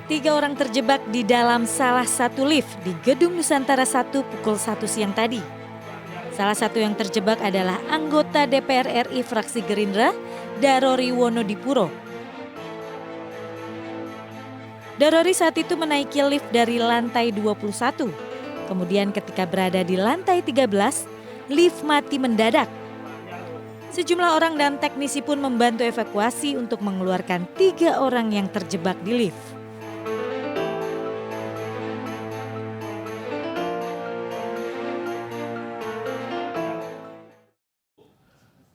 Tiga orang terjebak di dalam salah satu lift di Gedung Nusantara 1 pukul 1 siang tadi. Salah satu yang terjebak adalah anggota DPR RI fraksi Gerindra, Darori Wonodipuro. Darori saat itu menaiki lift dari lantai 21. Kemudian ketika berada di lantai 13, lift mati mendadak. Sejumlah orang dan teknisi pun membantu evakuasi untuk mengeluarkan 3 orang yang terjebak di lift.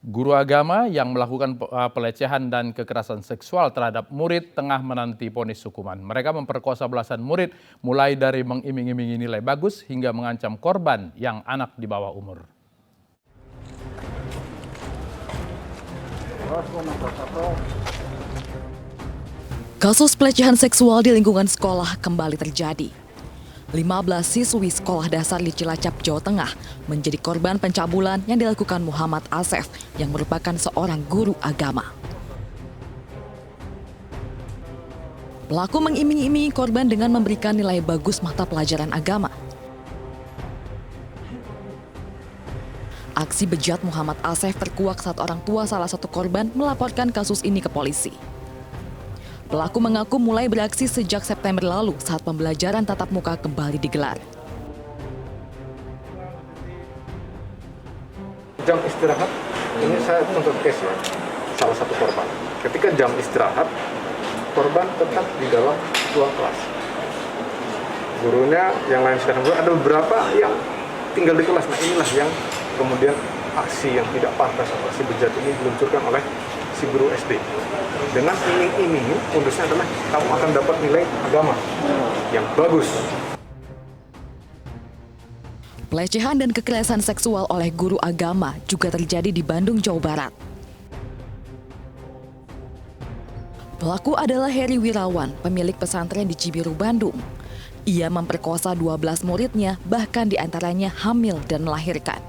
Guru agama yang melakukan pelecehan dan kekerasan seksual terhadap murid tengah menanti vonis hukuman. Mereka memperkosa belasan murid mulai dari mengiming-imingi nilai bagus hingga mengancam korban yang anak di bawah umur. Kasus pelecehan seksual di lingkungan sekolah kembali terjadi. 15 siswi sekolah dasar di Cilacap, Jawa Tengah menjadi korban pencabulan yang dilakukan Muhammad Asef yang merupakan seorang guru agama. Pelaku mengiming-imingi korban dengan memberikan nilai bagus mata pelajaran agama. Aksi bejat Muhammad Asef terkuak saat orang tua salah satu korban melaporkan kasus ini ke polisi. Pelaku mengaku mulai beraksi sejak September lalu saat pembelajaran tatap muka kembali digelar. Jam istirahat, ini saya contoh case ya, salah satu korban. Ketika jam istirahat, korban tetap di dalam ruang kelas. Gurunya yang lain sekarang ada beberapa yang tinggal di kelas. Nah inilah yang kemudian aksi yang tidak pantas atau aksi bejat ini diluncurkan oleh si guru SD. Dengan iming-iming, modusnya adalah kamu akan dapat nilai agama yang bagus. Pelecehan dan kekerasan seksual oleh guru agama juga terjadi di Bandung, Jawa Barat. Pelaku adalah Heri Wirawan, pemilik pesantren di Cibiru, Bandung. Ia memperkosa 12 muridnya, bahkan diantaranya hamil dan melahirkan.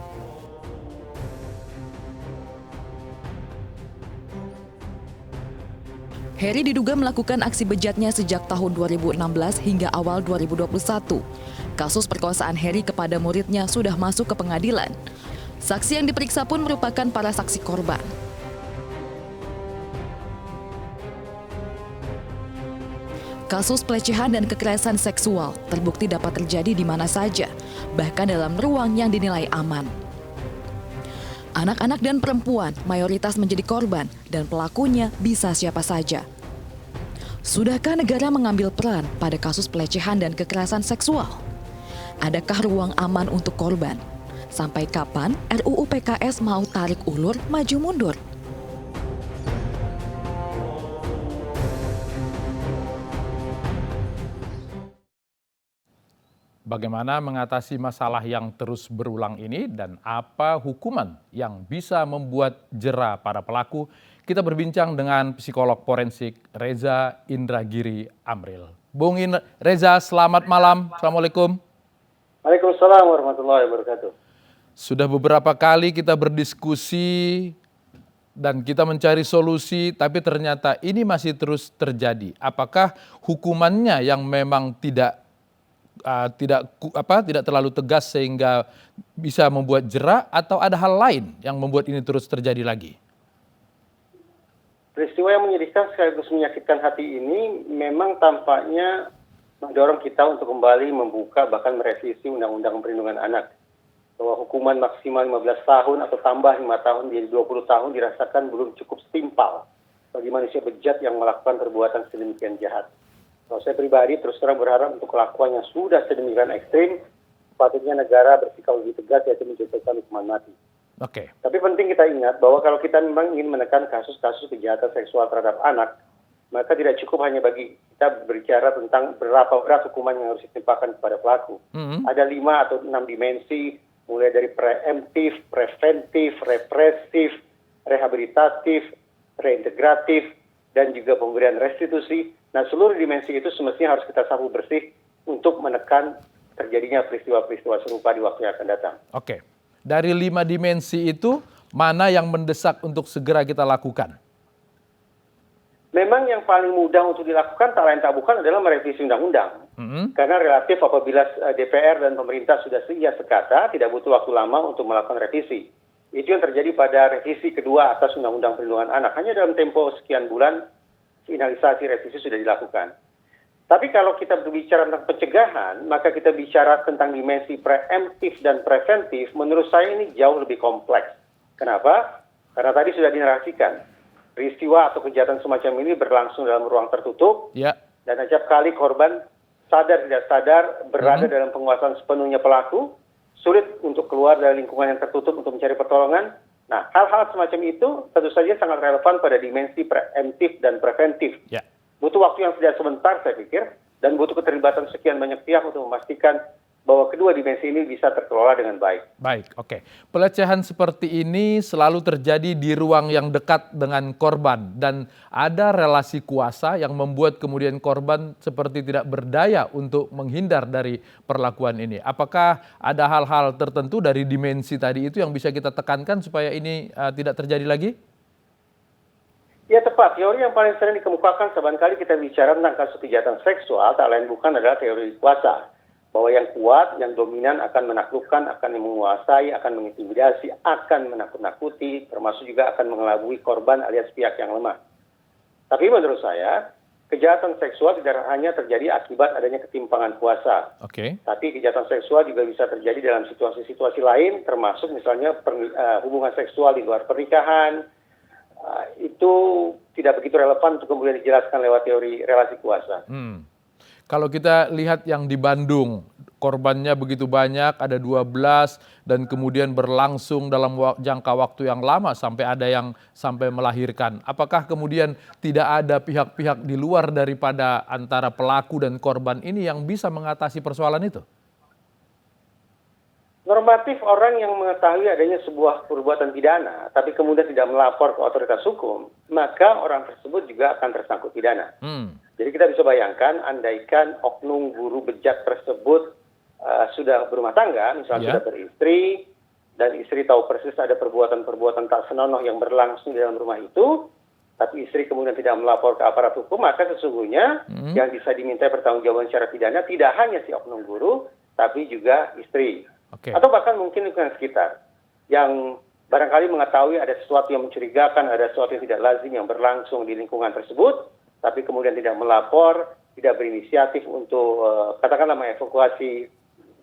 Heri diduga melakukan aksi bejatnya sejak tahun 2016 hingga awal 2021. Kasus perkosaan Heri kepada muridnya sudah masuk ke pengadilan. Saksi yang diperiksa pun merupakan para saksi korban. Kasus pelecehan dan kekerasan seksual terbukti dapat terjadi di mana saja, bahkan dalam ruang yang dinilai aman. Anak-anak dan perempuan mayoritas menjadi korban dan pelakunya bisa siapa saja. Sudahkah negara mengambil peran pada kasus pelecehan dan kekerasan seksual? Adakah ruang aman untuk korban? Sampai kapan RUU PKS mau tarik ulur maju mundur? Bagaimana mengatasi masalah yang terus berulang ini dan apa hukuman yang bisa membuat jera para pelaku? Kita berbincang dengan psikolog forensik Reza Indragiri Amril. Bung Reza, selamat malam. Assalamualaikum. Waalaikumsalam warahmatullahi wabarakatuh. Sudah beberapa kali kita berdiskusi dan kita mencari solusi, tapi ternyata ini masih terus terjadi. Apakah hukumannya yang memang tidak terlalu tegas sehingga bisa membuat jera, atau ada hal lain yang membuat ini terus terjadi lagi? Peristiwa yang menyedihkan sekaligus menyakitkan hati ini memang tampaknya mendorong kita untuk kembali membuka bahkan merevisi Undang-Undang Perlindungan Anak. Bahwa hukuman maksimal 15 tahun atau tambah 5 tahun jadi 20 tahun dirasakan belum cukup setimpal bagi manusia bejat yang melakukan perbuatan sedemikian jahat. Kalau saya pribadi terus terang berharap untuk kelakuan yang sudah sedemikian ekstrim, patutnya negara bersikap lebih tegas yaitu menjatuhkan hukuman mati. Oke. Tapi penting kita ingat bahwa kalau kita memang ingin menekan kasus-kasus kejahatan seksual terhadap anak, maka tidak cukup hanya bagi kita berbicara tentang berapa berat hukuman yang harus ditimpakan kepada pelaku. Ada 5 atau 6 dimensi, mulai dari preemptif, preventif, represif, rehabilitatif, reintegratif, dan juga pemberian restitusi. Nah, seluruh dimensi itu semestinya harus kita sapu bersih untuk menekan terjadinya peristiwa-peristiwa serupa di waktu yang akan datang. Oke. Dari 5 dimensi itu, mana yang mendesak untuk segera kita lakukan? Memang yang paling mudah untuk dilakukan tak lain tak bukan adalah merevisi undang-undang. Karena relatif apabila DPR dan pemerintah sudah sekata, tidak butuh waktu lama untuk melakukan revisi. Itu yang terjadi pada revisi kedua atas Undang-Undang Perlindungan Anak. Hanya dalam tempo sekian bulan, finalisasi revisi sudah dilakukan. Tapi kalau kita berbicara tentang pencegahan, maka kita bicara tentang dimensi preemptif dan preventif, menurut saya ini jauh lebih kompleks. Kenapa? Karena tadi sudah dinarasikan. Peristiwa atau kejahatan semacam ini berlangsung dalam ruang tertutup, dan acap kali korban sadar tidak sadar berada dalam penguasaan sepenuhnya pelaku, sulit untuk keluar dari lingkungan yang tertutup untuk mencari pertolongan. Nah, hal-hal semacam itu tentu saja sangat relevan pada dimensi preemptif dan preventif. Butuh waktu yang tidak sebentar saya pikir, dan butuh keterlibatan sekian banyak pihak untuk memastikan bahwa kedua dimensi ini bisa terkelola dengan baik. Baik, oke. Pelecehan seperti ini selalu terjadi di ruang yang dekat dengan korban dan ada relasi kuasa yang membuat kemudian korban seperti tidak berdaya untuk menghindar dari perlakuan ini. Apakah ada hal-hal tertentu dari dimensi tadi itu yang bisa kita tekankan supaya ini tidak terjadi lagi? Ya tepat, teori yang paling sering dikemukakan seringkali kita bicara tentang kasus kejahatan seksual, tak lain bukan adalah teori kuasa. Bahwa yang kuat, yang dominan akan menaklukkan, akan menguasai, akan mengintimidasi, akan menakut-nakuti, termasuk juga akan mengelabui korban alias pihak yang lemah. Tapi menurut saya, kejahatan seksual tidak hanya terjadi akibat adanya ketimpangan kuasa. Tapi kejahatan seksual juga bisa terjadi dalam situasi-situasi lain, termasuk misalnya hubungan seksual di luar pernikahan. Itu tidak begitu relevan untuk kemudian dijelaskan lewat teori relasi kuasa. Kalau kita lihat yang di Bandung, korbannya begitu banyak, ada 12, dan kemudian berlangsung dalam jangka waktu yang lama sampai ada yang sampai melahirkan. Apakah kemudian tidak ada pihak-pihak di luar daripada antara pelaku dan korban ini yang bisa mengatasi persoalan itu? Normatif orang yang mengetahui adanya sebuah perbuatan pidana, tapi kemudian tidak melapor ke otoritas hukum, maka orang tersebut juga akan tersangkut pidana. Jadi kita bisa bayangkan, andaikan oknum guru bejat tersebut sudah berumah tangga, misalnya sudah beristri, dan istri tahu persis ada perbuatan-perbuatan tak senonoh yang berlangsung di dalam rumah itu, tapi istri kemudian tidak melapor ke aparat hukum, maka sesungguhnya yang bisa diminta pertanggungjawaban secara pidana tidak hanya si oknum guru, tapi juga istri. Atau bahkan mungkin lingkungan sekitar yang barangkali mengetahui ada sesuatu yang mencurigakan, ada sesuatu yang tidak lazim yang berlangsung di lingkungan tersebut, tapi kemudian tidak melapor, tidak berinisiatif untuk katakanlah mengevakuasi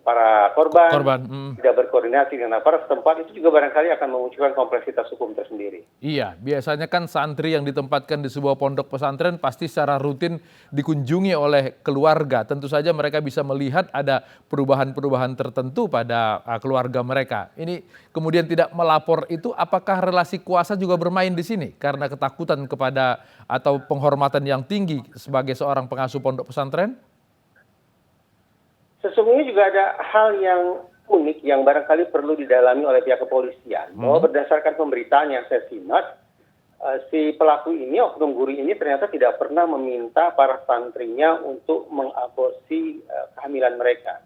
para korban. Tidak berkoordinasi dengan aparat setempat, itu juga barangkali akan memunculkan kompleksitas hukum tersendiri. Iya, biasanya kan santri yang ditempatkan di sebuah pondok pesantren pasti secara rutin dikunjungi oleh keluarga. Tentu saja mereka bisa melihat ada perubahan-perubahan tertentu pada keluarga mereka. Ini kemudian tidak melapor itu, apakah relasi kuasa juga bermain di sini? Karena ketakutan kepada atau penghormatan yang tinggi sebagai seorang pengasuh pondok pesantren? Sesungguhnya juga ada hal yang unik yang barangkali perlu didalami oleh pihak kepolisian. Bahwa berdasarkan pemberitaan yang saya simak, si pelaku ini, oknum guru ini ternyata tidak pernah meminta para santrinya untuk mengaborsi kehamilan mereka.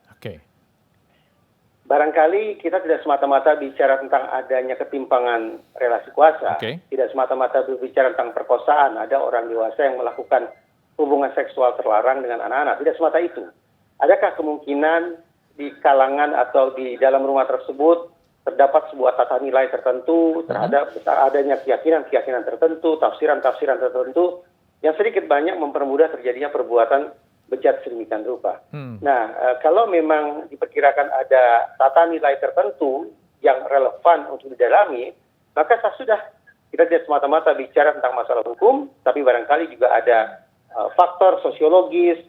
Barangkali kita tidak semata-mata bicara tentang adanya ketimpangan relasi kuasa. Tidak semata-mata berbicara tentang perkosaan. Ada orang dewasa yang melakukan hubungan seksual terlarang dengan anak-anak. Tidak semata itu. Adakah kemungkinan di kalangan atau di dalam rumah tersebut terdapat sebuah tata nilai tertentu terhadap adanya keyakinan-keyakinan tertentu, tafsiran-tafsiran tertentu yang sedikit banyak mempermudah terjadinya perbuatan bejat sedemikian rupa. Nah, kalau memang diperkirakan ada tata nilai tertentu yang relevan untuk didalami, maka sudah kita tidak semata-mata bicara tentang masalah hukum, tapi barangkali juga ada faktor sosiologis,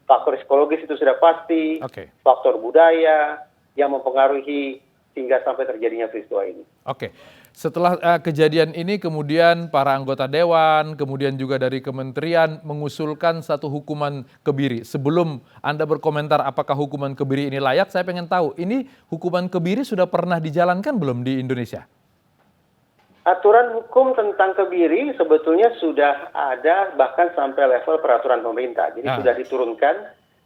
faktor psikologis itu sudah pasti, faktor budaya yang mempengaruhi hingga sampai terjadinya peristiwa ini. Setelah kejadian ini kemudian para anggota dewan, kemudian juga dari kementerian mengusulkan satu hukuman kebiri. Sebelum Anda berkomentar apakah hukuman kebiri ini layak, saya pengen tahu, ini hukuman kebiri sudah pernah dijalankan belum di Indonesia? Aturan hukum tentang kebiri sebetulnya sudah ada bahkan sampai level peraturan pemerintah. Jadi sudah diturunkan,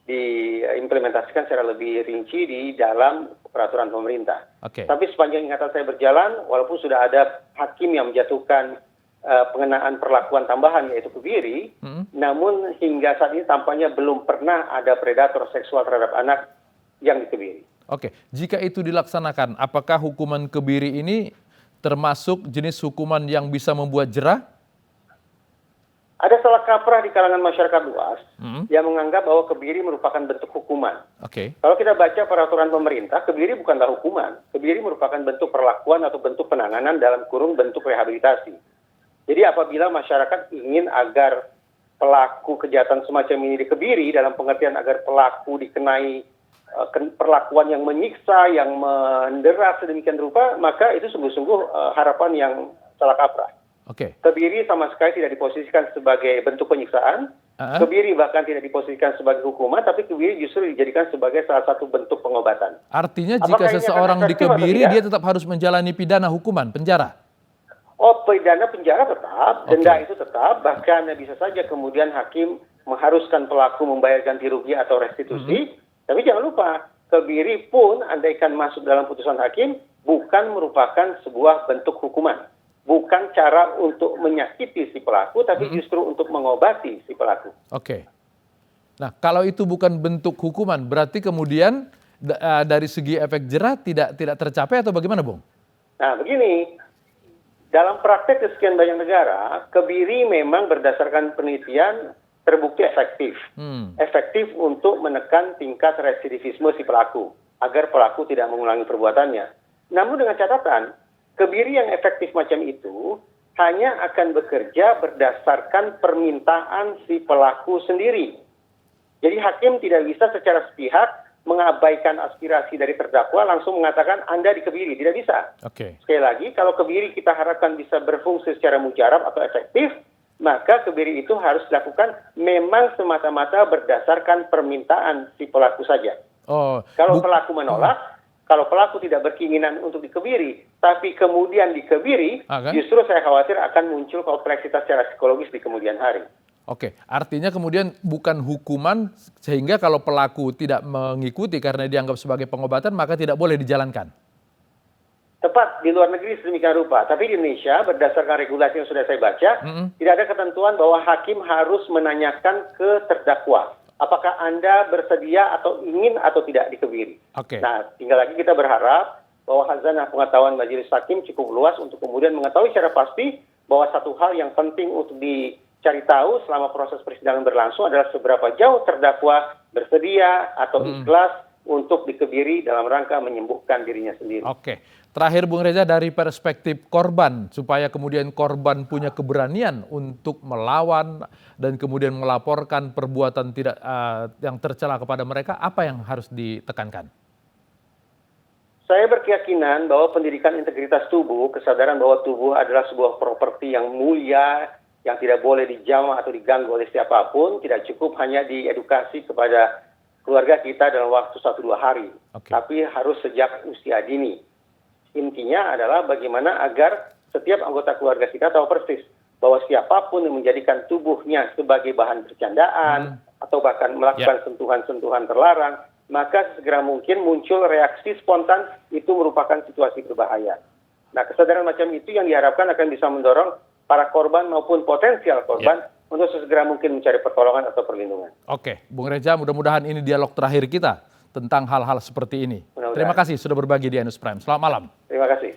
diimplementasikan secara lebih rinci di dalam peraturan pemerintah. Tapi sepanjang ingatan saya berjalan, walaupun sudah ada hakim yang menjatuhkan pengenaan perlakuan tambahan yaitu kebiri, namun hingga saat ini tampaknya belum pernah ada predator seksual terhadap anak yang dikebiri. Oke, jika itu dilaksanakan, apakah hukuman kebiri ini termasuk jenis hukuman yang bisa membuat jera? Ada salah kaprah di kalangan masyarakat luas yang menganggap bahwa kebiri merupakan bentuk hukuman. Oke. Kalau kita baca peraturan pemerintah, kebiri bukanlah hukuman. Kebiri merupakan bentuk perlakuan atau bentuk penanganan dalam kurung bentuk rehabilitasi. Jadi apabila masyarakat ingin agar pelaku kejahatan semacam ini dikebiri dalam pengertian agar pelaku dikenai perlakuan yang menyiksa, yang mendera sedemikian rupa, maka itu sungguh-sungguh harapan yang salah kaprah. Oke. Kebiri sama sekali tidak diposisikan sebagai bentuk penyiksaan, kebiri bahkan tidak diposisikan sebagai hukuman, tapi kebiri justru dijadikan sebagai salah satu bentuk pengobatan. Artinya jika seseorang dikebiri, dia tetap harus menjalani pidana hukuman, penjara? Oh, pidana penjara tetap, denda itu tetap, bahkan bisa saja kemudian hakim mengharuskan pelaku membayar ganti rugi atau restitusi. Tapi jangan lupa, kebiri pun andaikan masuk dalam putusan hakim, bukan merupakan sebuah bentuk hukuman. Bukan cara untuk menyakiti si pelaku, tapi justru untuk mengobati si pelaku. Oke. Nah, kalau itu bukan bentuk hukuman, berarti kemudian dari segi efek jera tidak tercapai atau bagaimana, Bung? Nah, begini. Dalam praktek di sekian banyak negara, kebiri memang berdasarkan penelitian terbukti efektif. Efektif untuk menekan tingkat residivisme si pelaku, agar pelaku tidak mengulangi perbuatannya. Namun dengan catatan, kebiri yang efektif macam itu hanya akan bekerja berdasarkan permintaan si pelaku sendiri. Jadi hakim tidak bisa secara sepihak mengabaikan aspirasi dari terdakwa langsung mengatakan Anda dikebiri, tidak bisa. Sekali lagi, kalau kebiri kita harapkan bisa berfungsi secara mujarab atau efektif, maka kebiri itu harus dilakukan memang semata-mata berdasarkan permintaan si pelaku saja. Kalau pelaku menolak, kalau pelaku tidak berkeinginan untuk dikebiri, tapi kemudian dikebiri, justru saya khawatir akan muncul kompleksitas secara psikologis di kemudian hari. Oke, artinya kemudian bukan hukuman sehingga kalau pelaku tidak mengikuti karena dianggap sebagai pengobatan maka tidak boleh dijalankan. Tepat, di luar negeri sedemikian rupa. Tapi di Indonesia berdasarkan regulasi yang sudah saya baca, tidak ada ketentuan bahwa hakim harus menanyakan ke terdakwa. Apakah Anda bersedia atau ingin atau tidak dikebiri. Nah, tinggal lagi kita berharap bahwa khazanah pengetahuan majelis hakim cukup luas untuk kemudian mengetahui secara pasti bahwa satu hal yang penting untuk dicari tahu selama proses persidangan berlangsung adalah seberapa jauh terdakwa bersedia atau ikhlas untuk dikebiri dalam rangka menyembuhkan dirinya sendiri. Terakhir Bung Reza, dari perspektif korban, supaya kemudian korban punya keberanian untuk melawan dan kemudian melaporkan perbuatan tidak yang tercela kepada mereka, apa yang harus ditekankan? Saya berkeyakinan bahwa pendidikan integritas tubuh, kesadaran bahwa tubuh adalah sebuah properti yang mulia, yang tidak boleh dijamah atau diganggu oleh siapapun, tidak cukup hanya diedukasi kepada keluarga kita dalam waktu 1-2 hari, tapi harus sejak usia dini. Intinya adalah bagaimana agar setiap anggota keluarga kita tahu persis bahwa siapapun yang menjadikan tubuhnya sebagai bahan bercandaan atau bahkan melakukan sentuhan-sentuhan terlarang, maka segera mungkin muncul reaksi spontan, itu merupakan situasi berbahaya. Nah, kesadaran macam itu yang diharapkan akan bisa mendorong para korban maupun potensial korban untuk sesegera mungkin mencari pertolongan atau perlindungan. Bung Reza, mudah-mudahan ini dialog terakhir kita tentang hal-hal seperti ini. Terima kasih sudah berbagi di Ainus Prime. Selamat malam. Terima kasih.